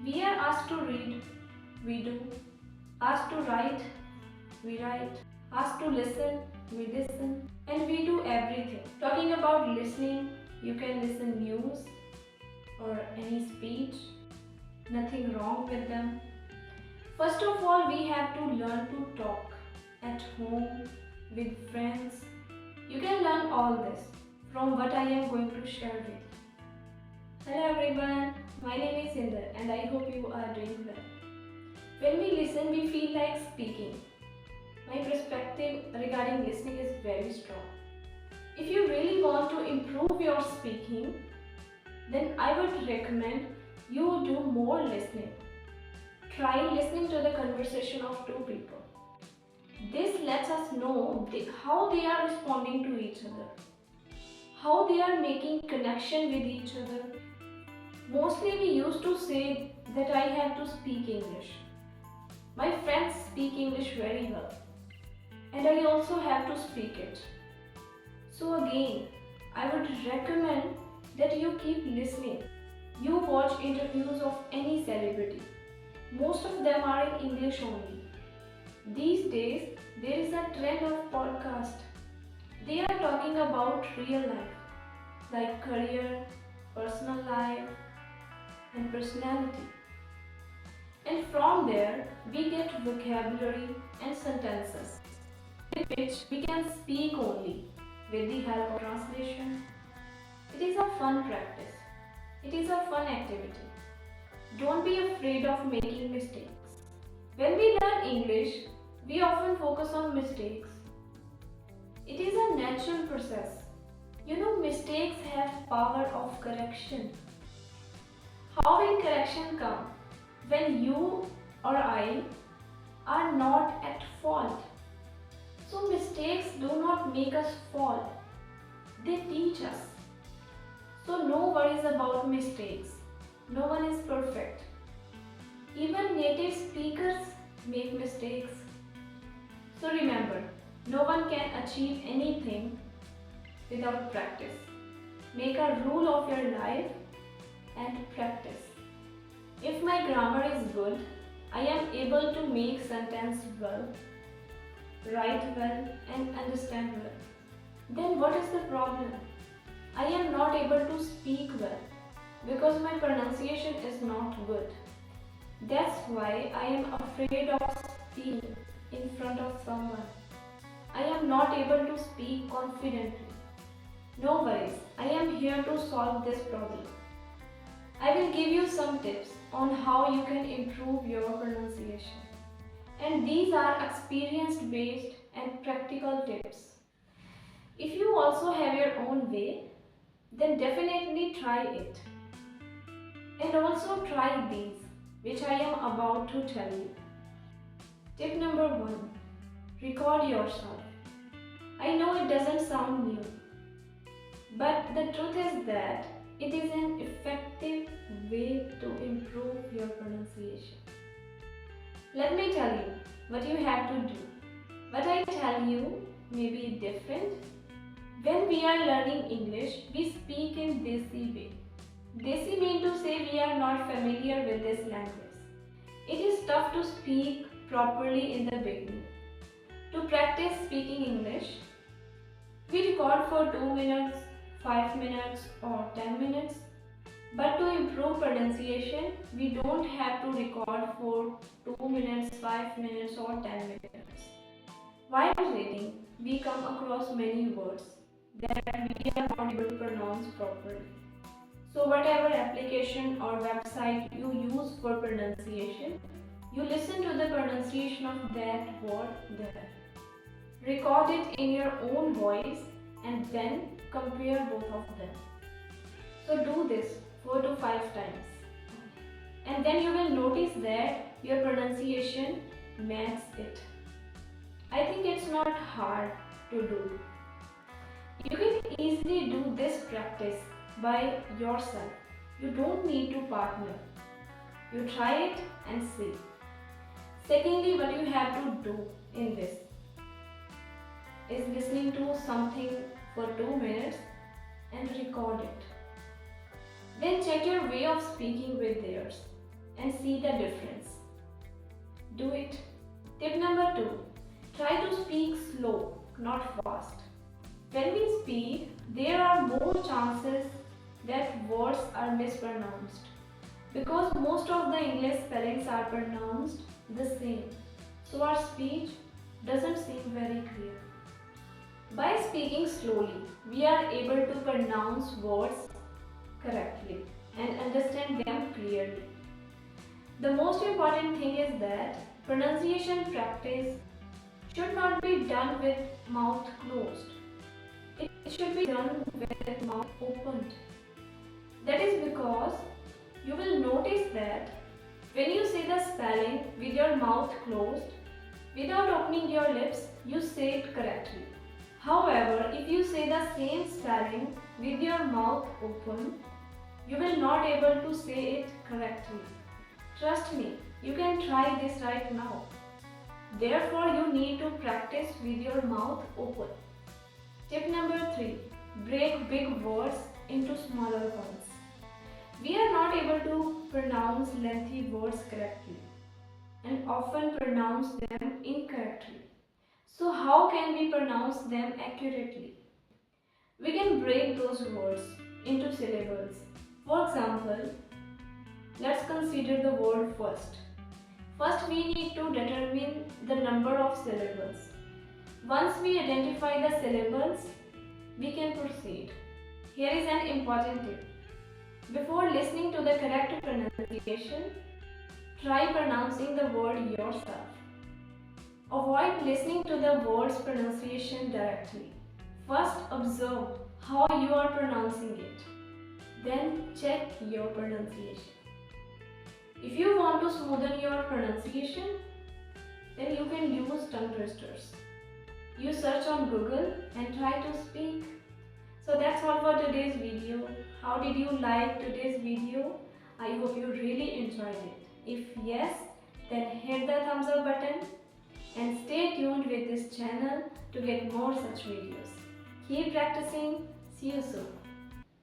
We are asked to read, we do. Asked to write, we write. Asked to listen, we listen. And we do everything. Talking about listening, you can listen news or any speech. Nothing wrong with them. First of all, we have to learn to talk at home, with friends. You can learn all this from what I am going to share with you. Hello everyone, my name is Inder and I hope you are doing well. When we listen, we feel like speaking. My perspective regarding listening is very strong. If you really want to improve your speaking, then I would recommend you do more listening. Try listening to the conversation of two people. This lets us know how they are responding to each other, how they are making connection with each other. Mostly we used to say that I have to speak English. My friends speak English very well and I also have to speak it. So again, I would recommend that you keep listening. You watch interviews of any celebrity. Most of them are in English only. These days, there is a trend of podcast. They are talking about real life, like career, personal life, and personality. And from there, we get vocabulary and sentences, with which we can speak only with the help of translation. It is a fun practice. It is a fun activity. Don't be afraid of making mistakes. When we learn English, we often focus on mistakes. It is a natural process. You know, mistakes have power of correction. How will correction come? When you or I are not at fault. So mistakes do not make us fall. They teach us. So no worries about mistakes. No one is perfect. Even native speakers make mistakes. So remember, no one can achieve anything without practice. Make a rule of your life and practice. If my grammar is good, I am able to make sentence well, write well and understand well. Then what is the problem? I am not able to speak well because my pronunciation is not good. That's why I am afraid of speaking in front of someone. I am not able to speak confidently. No worries, I am here to solve this problem. I will give you some tips on how you can improve your pronunciation. And these are experience based and practical tips. If you also have your own way, then definitely try it. And also try these, which I am about to tell you. Tip number 1. Record yourself. I know it doesn't sound new, but the truth is that it is an effective way to improve your pronunciation. Let me tell you what you have to do. What I tell you may be different. When we are learning English, we speak in Desi way. Desi means to say we are not familiar with this language. It is tough to speak properly in the beginning. To practice speaking English, we record for 2 minutes, 5 minutes or 10 minutes. But to improve pronunciation, we don't have to record for 2 minutes, 5 minutes or 10 minutes. While reading, we come across many words that we are not able to pronounce properly. So whatever application or website you use for pronunciation, you listen to the pronunciation of that word there. Record it in your own voice and then compare both of them. So do this 4 to 5 times. And then you will notice that your pronunciation matches it. I think it's not hard to do. You can easily do this practice by yourself. You don't need to partner. You try it and see. Secondly, what you have to do in this is listening to something for 2 minutes and record it. Then check your way of speaking with theirs. and see the difference. Do it. Tip number 2. Try to speak slow, not fast. When we speak, there are more chances that words are mispronounced because most of the English spellings are pronounced the same. So our speech doesn't seem very clear. By speaking slowly, we are able to pronounce words correctly and understand them clearly. The most important thing is that pronunciation practice should not be done with mouth closed. It should be done with mouth opened. That is because you will notice that when you say the spelling with your mouth closed, without opening your lips, you say it correctly. However, if you say the same spelling with your mouth open, you will not able to say it correctly. Trust me, you can try this right now. Therefore, you need to practice with your mouth open. Tip number 3. Break big words into smaller ones. We are not able to pronounce lengthy words correctly and often pronounce them incorrectly. So how can we pronounce them accurately? We can break those words into syllables. For example, let's consider the word first. First, we need to determine the number of syllables. Once we identify the syllables, we can proceed. Here is an important tip. Before listening to the correct pronunciation, try pronouncing the word yourself. Avoid listening to the word's pronunciation directly. First, observe how you are pronouncing it. Then, check your pronunciation. If you want to smoothen your pronunciation, then you can use tongue twisters. You search on Google and try to speak. So that's all for today's video. How did you like today's video? I hope you really enjoyed it. If yes, then hit the thumbs up button and stay tuned with this channel to get more such videos. Keep practicing. See you soon.